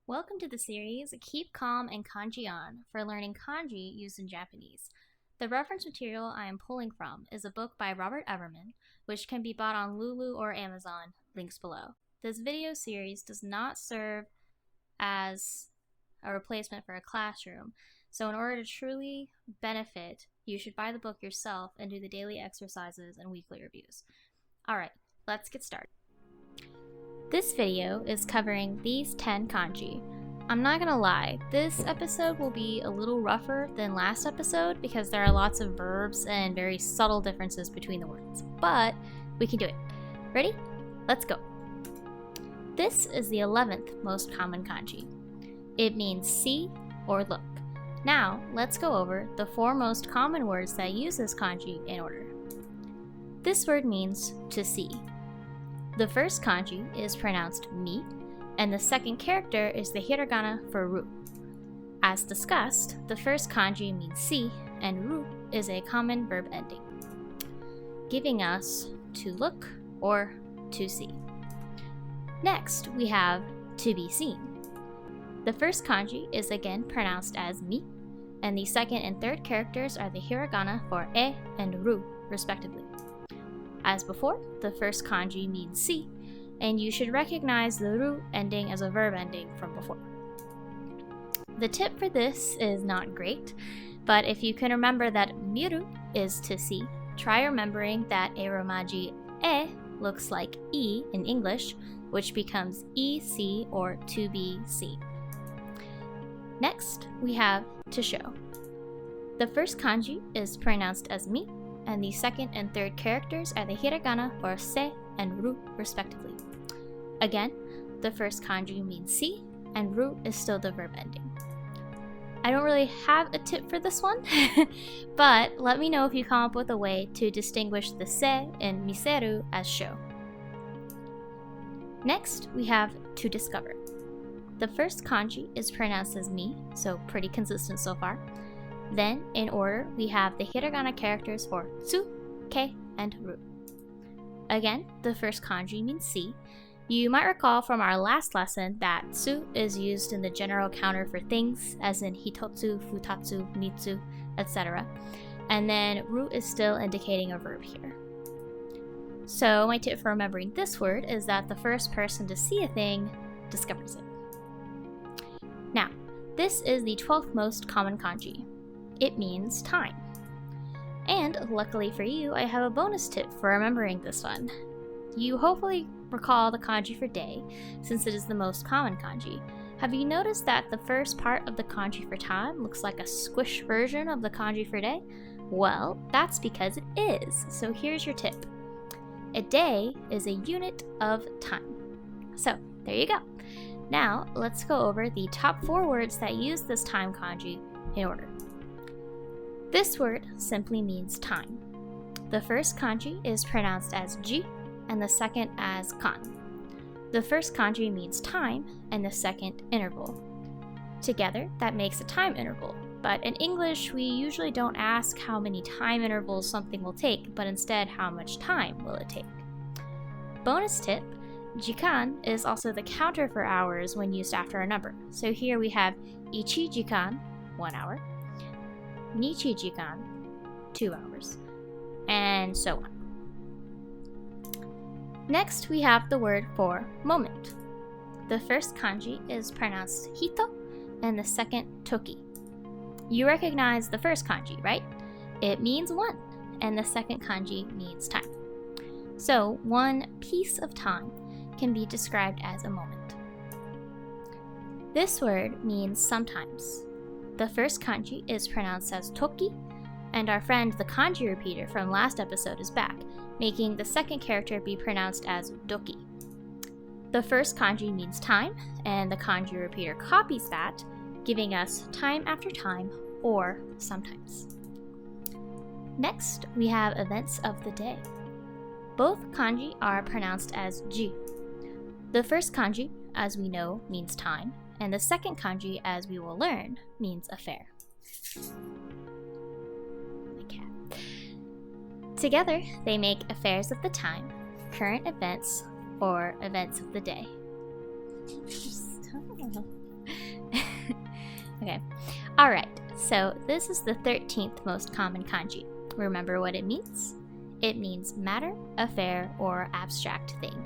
Welcome to the series Keep Calm and Kanji On for learning kanji used in Japanese. The reference material I am pulling from is a book by Robert Everman, which can be bought on Lulu or Amazon, links below. This video series does not serve as a replacement for a classroom, so in order to truly benefit, you should buy the book yourself and do the daily exercises and weekly reviews. Alright, let's get started. This video is covering these 10 kanji. I'm not gonna lie, this episode will be a little rougher than last episode because there are lots of verbs and very subtle differences between the words, but we can do it. Ready? Let's go. This is the 11th most common kanji. It means see or look. Now, let's go over the 4 most common words that use this kanji in order. This word means to see. The first kanji is pronounced mi, and the second character is the hiragana for ru. As discussed, the first kanji means see, and ru is a common verb ending, giving us to look or to see. Next, we have to be seen. The first kanji is again pronounced as mi, and the second and third characters are the hiragana for e and ru, respectively. As before, the first kanji means see, and you should recognize the ru ending as a verb ending from before. The tip for this is not great, but if you can remember that miru is to see, try remembering that a romaji e looks like e in English, which becomes ec or to be seen. Next, we have to show. The first kanji is pronounced as mi, and the second and third characters are the hiragana for se and ru, respectively. Again, the first kanji means see, and ru is still the verb ending. I don't really have a tip for this one, but let me know if you come up with a way to distinguish the se in miseru as show. Next, we have to discover. The first kanji is pronounced as mi, so pretty consistent so far. Then, in order, we have the hiragana characters for tsu, ke, and ru. Again, the first kanji means see. You might recall from our last lesson that tsu is used in the general counter for things, as in hitotsu, futatsu, nitsu, etc. And then ru is still indicating a verb here. So my tip for remembering this word is that the first person to see a thing discovers it. Now, this is the 12th most common kanji. It means time. And luckily for you, I have a bonus tip for remembering this one. You hopefully recall the kanji for day, since it is the most common kanji. Have you noticed that the first part of the kanji for time looks like a squish version of the kanji for day? Well, that's because it is. So here's your tip. A day is a unit of time. So there you go. Now let's go over the top 4 words that use this time kanji in order. This word simply means time. The first kanji is pronounced as ji, and the second as kan. The first kanji means time, and the second interval. Together, that makes a time interval, but in English, we usually don't ask how many time intervals something will take, but instead how much time will it take. Bonus tip, jikan is also the counter for hours when used after a number. So here we have ichi jikan, 1 hour, nichi jikan, 2 hours, and so on. Next, we have the word for moment. The first kanji is pronounced hito, and the second toki. You recognize the first kanji, right? It means one, and the second kanji means time. So, one piece of time can be described as a moment. This word means sometimes. The first kanji is pronounced as toki, and our friend the kanji repeater from last episode is back, making the second character be pronounced as doki. The first kanji means time, and the kanji repeater copies that, giving us time after time or sometimes. Next, we have events of the day. Both kanji are pronounced as ji. The first kanji, as we know, means time, and the second kanji, as we will learn, means affair. My cat. Together, they make affairs of the time, current events, or events of the day. Stop. Okay. Alright, so this is the 13th most common kanji. Remember what it means? It means matter, affair, or abstract thing.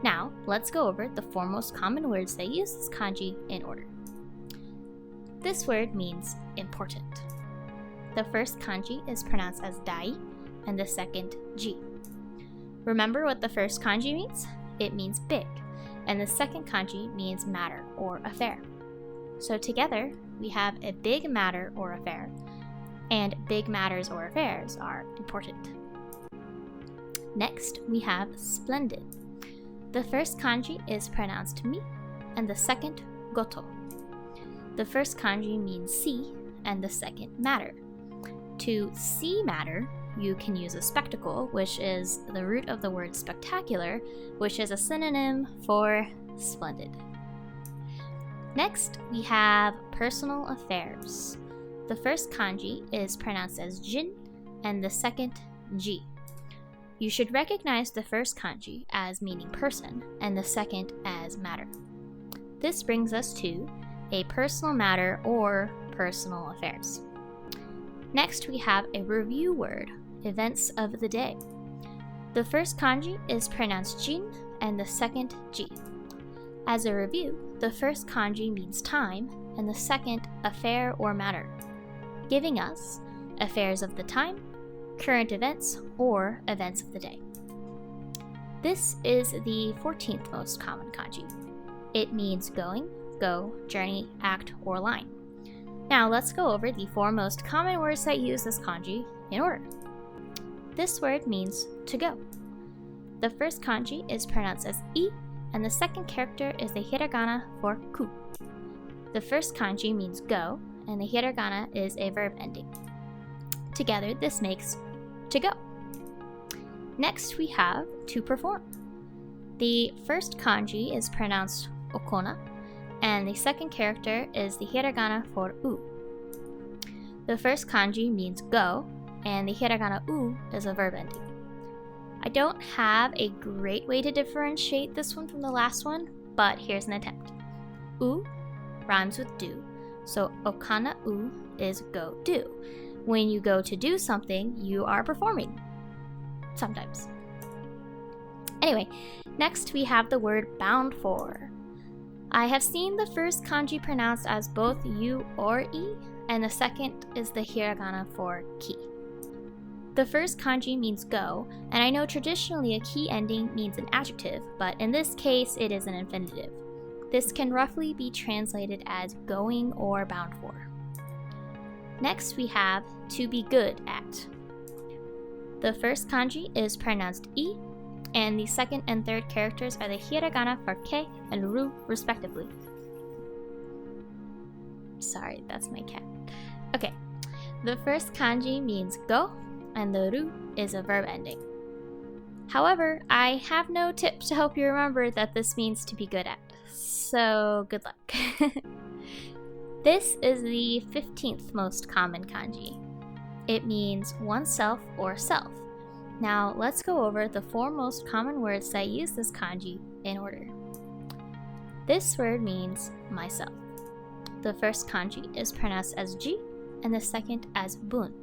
Now, let's go over the 4 most common words that use this kanji in order. This word means important. The first kanji is pronounced as dai, and the second ji. Remember what the first kanji means? It means big, and the second kanji means matter or affair. So together, we have a big matter or affair, and big matters or affairs are important. Next, we have splendid. The first kanji is pronounced mi, and the second goto. The first kanji means see, and the second matter. To see matter, you can use a spectacle, which is the root of the word spectacular, which is a synonym for splendid. Next, we have personal affairs. The first kanji is pronounced as jin, and the second ji. You should recognize the first kanji as meaning person, and the second as matter. This brings us to a personal matter or personal affairs. Next, we have a review word, events of the day. The first kanji is pronounced jin, and the second ji. As a review, the first kanji means time, and the second affair or matter, giving us affairs of the time, current events, or events of the day. This is the 14th most common kanji. It means going, go, journey, act, or line. Now let's go over the 4 most common words that use this kanji in order. This word means to go. The first kanji is pronounced as i, and the second character is the hiragana for ku. The first kanji means go, and the hiragana is a verb ending. Together, this makes to go. Next, we have to perform. The first kanji is pronounced okona, and the second character is the hiragana for u. The first kanji means go, and the hiragana u is a verb ending. I don't have a great way to differentiate this one from the last one, but here's an attempt. U rhymes with do, so okana u is go do. When you go to do something, you are performing. Sometimes. Anyway, next we have the word bound for. I have seen the first kanji pronounced as both u or i, and the second is the hiragana for ki. The first kanji means go, and I know traditionally a ki ending means an adjective, but in this case it is an infinitive. This can roughly be translated as going or bound for. Next we have to be good at. The first kanji is pronounced i, and the second and third characters are the hiragana for ke and ru respectively. Sorry, that's my cat. Okay, the first kanji means go, and the ru is a verb ending. However, I have no tip to help you remember that this means to be good at, so good luck. This is the 15th most common kanji. It means oneself or self. Now let's go over the 4 most common words that use this kanji in order. This word means myself. The first kanji is pronounced as ji, and the second as bun.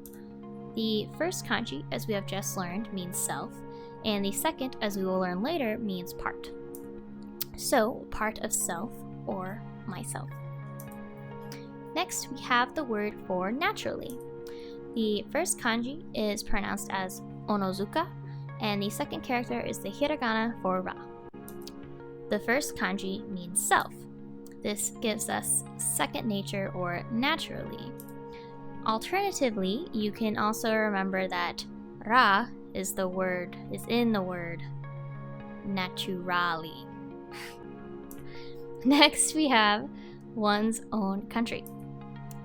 The first kanji, as we have just learned, means self, and the second, as we will learn later, means part. So, part of self or myself. Next, we have the word for naturally. The first kanji is pronounced as onozuka, and the second character is the hiragana for ra. The first kanji means self. This gives us second nature or naturally. Alternatively, you can also remember that ra is in the word naturally. Next, we have one's own country.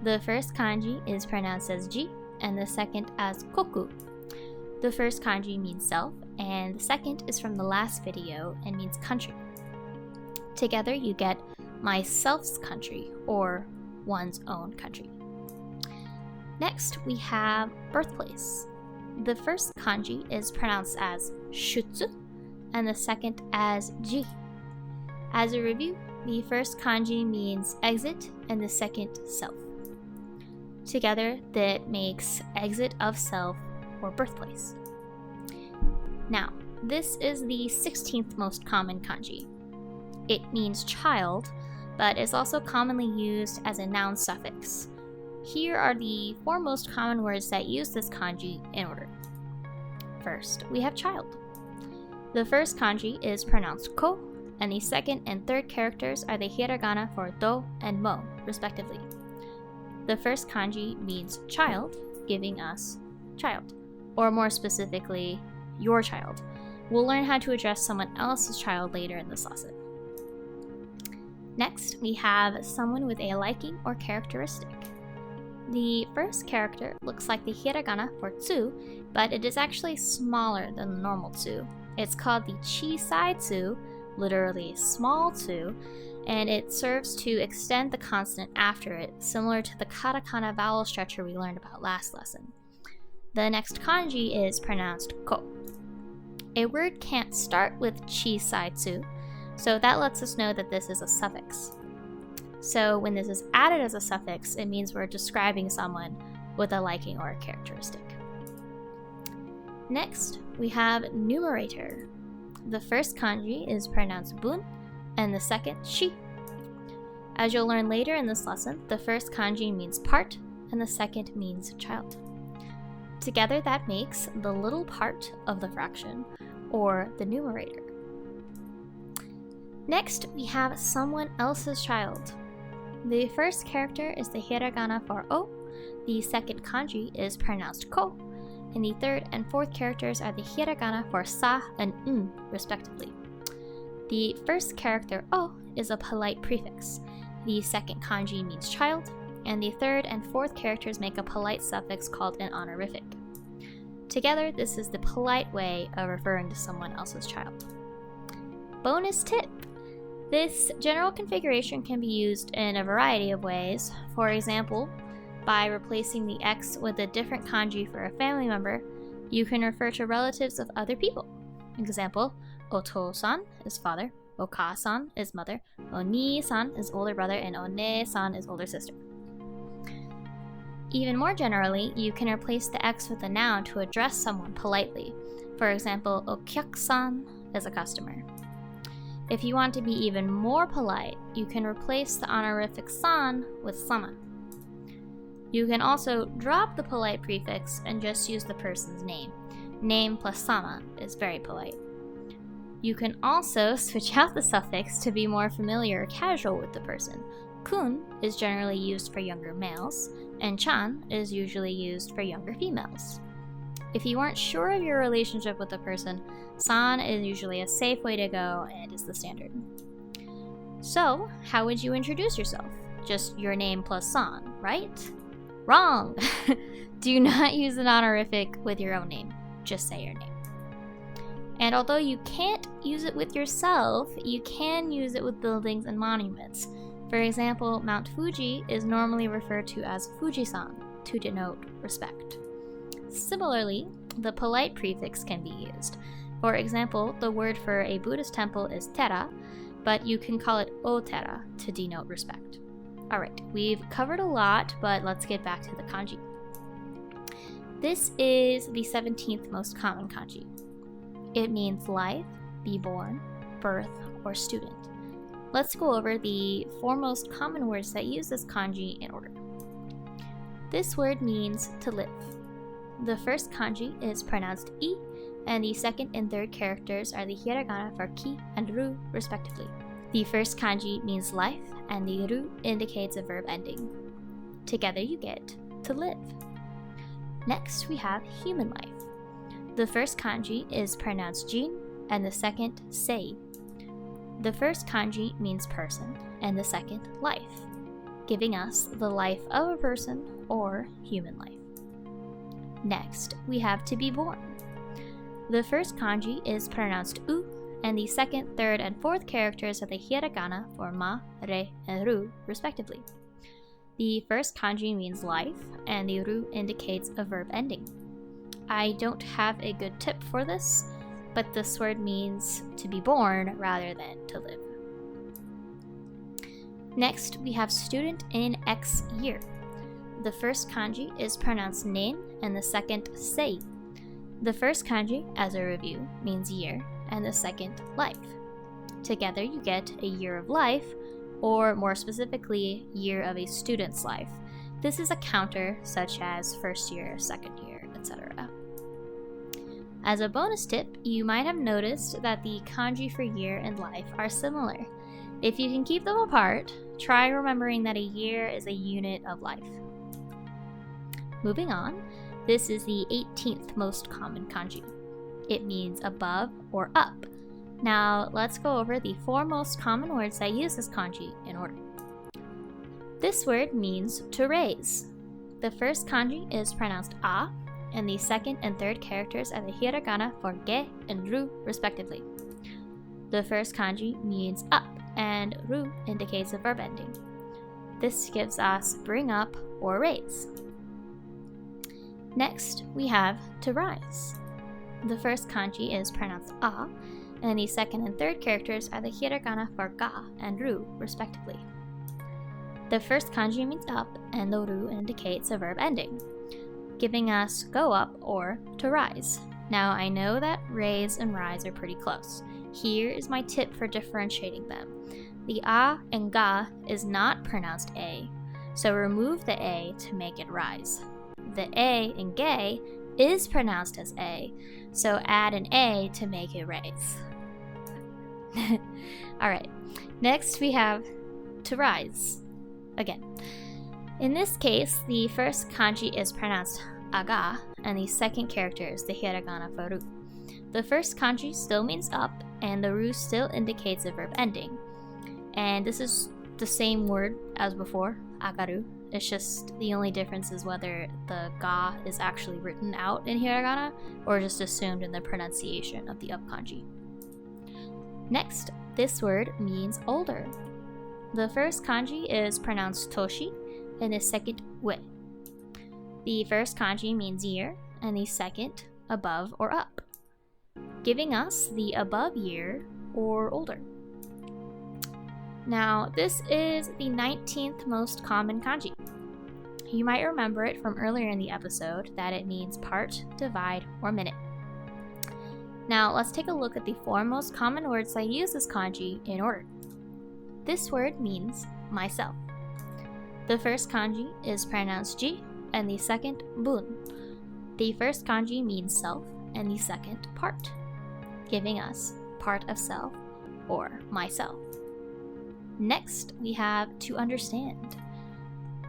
The first kanji is pronounced as ji, and the second as koku. The first kanji means self, and the second is from the last video and means country. Together, you get myself's country, or one's own country. Next, we have birthplace. The first kanji is pronounced as shutsu, and the second as ji. As a review, the first kanji means exit and the second self. Together, that makes exit of self or birthplace. Now, this is the 16th most common kanji. It means child, but is also commonly used as a noun suffix. Here are the 4 most common words that use this kanji in order. First, we have child. The first kanji is pronounced ko, and the second and third characters are the hiragana for do and mo, respectively. The first kanji means child, giving us child, or more specifically, your child. We'll learn how to address someone else's child later in this lesson. Next, we have someone with a liking or characteristic. The first character looks like the hiragana for tsu, but it is actually smaller than the normal tsu. It's called the chisai tsu, literally small tsu, and it serves to extend the consonant after it, similar to the katakana vowel stretcher we learned about last lesson. The next kanji is pronounced ko. A word can't start with chisai tsu, so that lets us know that this is a suffix. So when this is added as a suffix, it means we're describing someone with a liking or a characteristic. Next, we have numerator. The first kanji is pronounced bun, and the second shi. As you'll learn later in this lesson, the first kanji means part, and the second means child. Together that makes the little part of the fraction, or the numerator. Next, we have someone else's child. The first character is the hiragana for o, the second kanji is pronounced ko, and the third and fourth characters are the hiragana for sa and n, respectively. The first character o is a polite prefix, the second kanji means child, and the third and fourth characters make a polite suffix called an honorific. Together, this is the polite way of referring to someone else's child. Bonus tip! This general configuration can be used in a variety of ways. For example, by replacing the X with a different kanji for a family member, you can refer to relatives of other people. Example, Oto-san is father, Oka-san is mother, Oni-san is older brother, and One-san is older sister. Even more generally, you can replace the X with a noun to address someone politely. For example, Okyaku-san is a customer. If you want to be even more polite, you can replace the honorific san with sama. You can also drop the polite prefix and just use the person's name. Name plus sama is very polite. You can also switch out the suffix to be more familiar or casual with the person. Kun is generally used for younger males, and chan is usually used for younger females. If you aren't sure of your relationship with the person, san is usually a safe way to go and is the standard. So, how would you introduce yourself? Just your name plus san, right? Wrong! Do not use an honorific with your own name. Just say your name. And although you can't use it with yourself, you can use it with buildings and monuments. For example, Mount Fuji is normally referred to as Fuji-san to denote respect. Similarly, the polite prefix can be used. For example, the word for a Buddhist temple is tera, but you can call it o-tera to denote respect. Alright, we've covered a lot, but let's get back to the kanji. This is the 17th most common kanji. It means life, be born, birth, or student. Let's go over the 4 most common words that use this kanji in order. This word means to live. The first kanji is pronounced I, and the second and third characters are the hiragana for ki and ru, respectively. The first kanji means life, and the ru indicates a verb ending. Together you get to live. Next, we have human life. The first kanji is pronounced jin, and the second sei. The first kanji means person, and the second life, giving us the life of a person or human life. Next, we have to be born. The first kanji is pronounced u, and the second, third, and fourth characters are the hiragana for ma, re, and ru, respectively. The first kanji means life, and the ru indicates a verb ending. I don't have a good tip for this, but this word means to be born rather than to live. Next, we have student in X year. The first kanji is pronounced nen and the second sei. The first kanji, as a review, means year, and the second, life. Together you get a year of life, or more specifically, year of a student's life. This is a counter such as first year, second year, etc. As a bonus tip, you might have noticed that the kanji for year and life are similar. If you can keep them apart, try remembering that a year is a unit of life. Moving on, this is the 18th most common kanji. It means above or up. Now, let's go over the 4 most common words that use this kanji in order. This word means to raise. The first kanji is pronounced a, and the second and third characters are the hiragana for ge and ru, respectively. The first kanji means up, and ru indicates a verb ending. This gives us bring up or raise. Next, we have to rise. The first kanji is pronounced a, and the second and third characters are the hiragana for ga and ru, respectively. The first kanji means up, and the ru indicates a verb ending, giving us go up or to rise. Now, I know that raise and rise are pretty close. Here is my tip for differentiating them. The a and ga is not pronounced a, so remove the a to make it rise. The a in ge is pronounced as a, so add an a to make it raise. Alright, next we have to rise. Again, in this case, the first kanji is pronounced aga, and the second character is the hiragana for ru. The first kanji still means up, and the ru still indicates a verb ending. And this is the same word as before, agaru. It's just the only difference is whether the ga is actually written out in hiragana or just assumed in the pronunciation of the up kanji. Next, this word means older. The first kanji is pronounced toshi, and the second ue. The first kanji means year, and the second above or up, giving us the above year or older. Now, this is the 19th most common kanji. You might remember it from earlier in the episode that it means part, divide, or minute. Now, let's take a look at the 4 most common words that use this kanji in order. This word means myself. The first kanji is pronounced ji, and the second bun. The first kanji means self, and the second part, giving us part of self or myself. Next, we have to understand.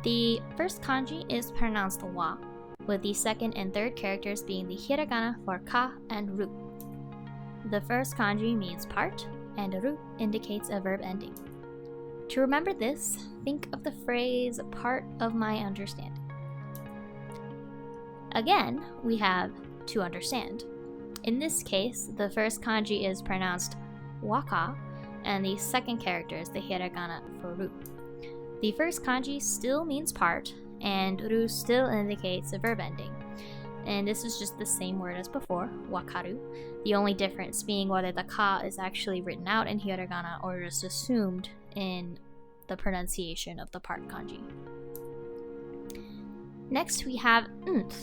The first kanji is pronounced wa, with the second and third characters being the hiragana for ka and ru. The first kanji means part, and ru indicates a verb ending. To remember this, think of the phrase part of my understanding. Again, we have to understand. In this case, the first kanji is pronounced waka, and the second character is the hiragana for ru. The first kanji still means part, and ru still indicates a verb ending. And this is just the same word as before, wakaru, the only difference being whether the ka is actually written out in hiragana or just assumed in the pronunciation of the part kanji. Next we have nth,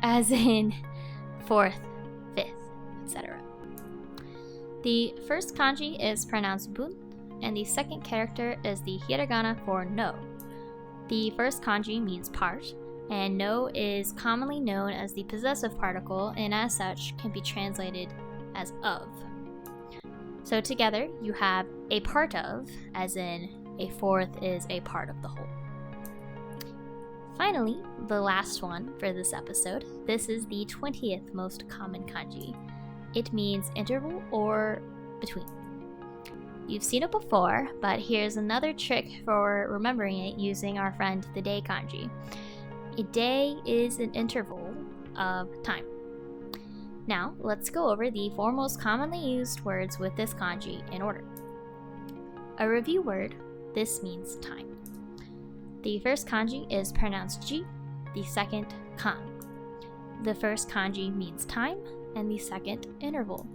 as in 4th, 5th, etc. The first kanji is pronounced bun, and the second character is the hiragana for no. The first kanji means part, and no is commonly known as the possessive particle and as such can be translated as of. So together you have a part of, as in a fourth is a part of the whole. Finally, the last one for this episode, this is the 20th most common kanji. It means interval or between. You've seen it before, but here's another trick for remembering it using our friend the day kanji. A day is an interval of time. Now, let's go over the 4 most commonly used words with this kanji in order. A review word, this means time. The first kanji is pronounced ji, the second kan. The first kanji means time, and the second interval,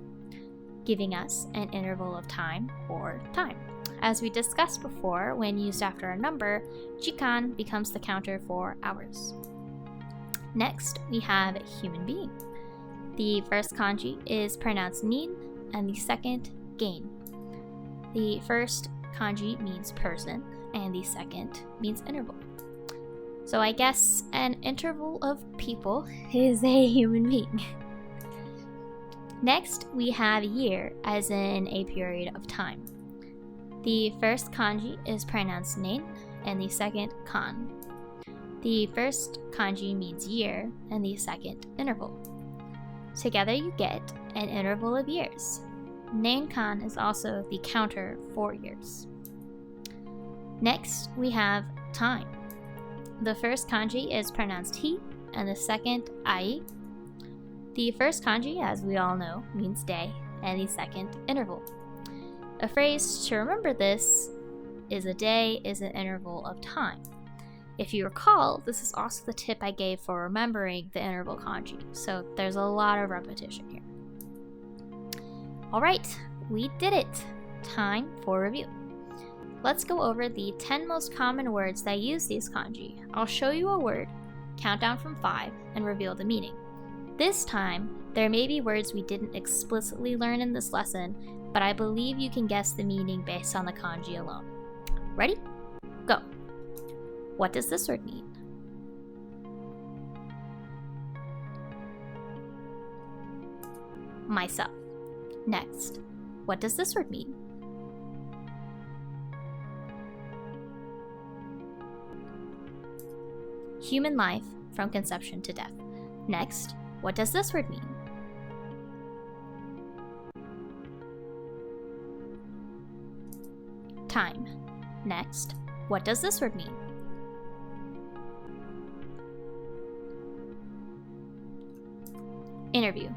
giving us an interval of time or time. As we discussed before, when used after a number, jikan becomes the counter for hours. Next, we have human being. The first kanji is pronounced nin, and the second gain. The first kanji means person, and the second means interval. So I guess an interval of people is a human being. Next, we have year, as in a period of time. The first kanji is pronounced nin, and the second kan. The first kanji means year, and the second interval. Together you get an interval of years. Nen-kan is also the counter for years. Next, we have time. The first kanji is pronounced hi, and the second ai. The first kanji, as we all know, means day, and the second interval. A phrase to remember this is a day is an interval of time. If you recall, this is also the tip I gave for remembering the interval kanji, so there's a lot of repetition here. Alright, we did it! Time for review. Let's go over the 10 most common words that use these kanji. I'll show you a word, count down from 5, and reveal the meaning. This time, there may be words we didn't explicitly learn in this lesson, but I believe you can guess the meaning based on the kanji alone. Ready? Go! What does this word mean? Myself. Next, what does this word mean? Human life from conception to death. Next, what does this word mean? Time. Next, what does this word mean? Interview.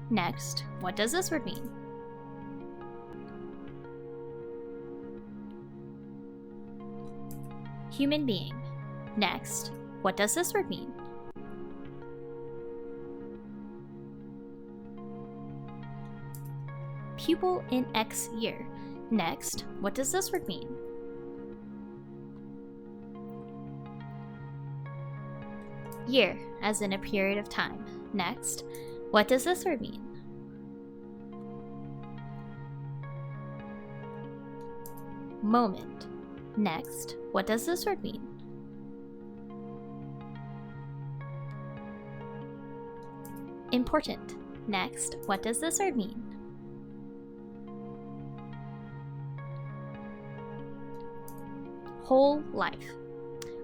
Next, what does this word mean? Human being. Next, what does this word mean? Pupil in X year. Next, what does this word mean? Year, as in a period of time. Next, what does this word mean? Moment. Next, what does this word mean? Important. Next, what does this word mean? Whole life.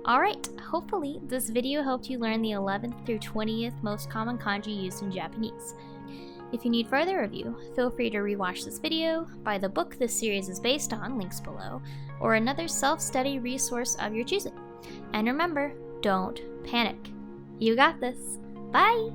Alright, hopefully this video helped you learn the 11th through 20th most common kanji used in Japanese. If you need further review, feel free to rewatch this video, buy the book this series is based on, links below, or another self-study resource of your choosing. And remember, don't panic. You got this. Bye!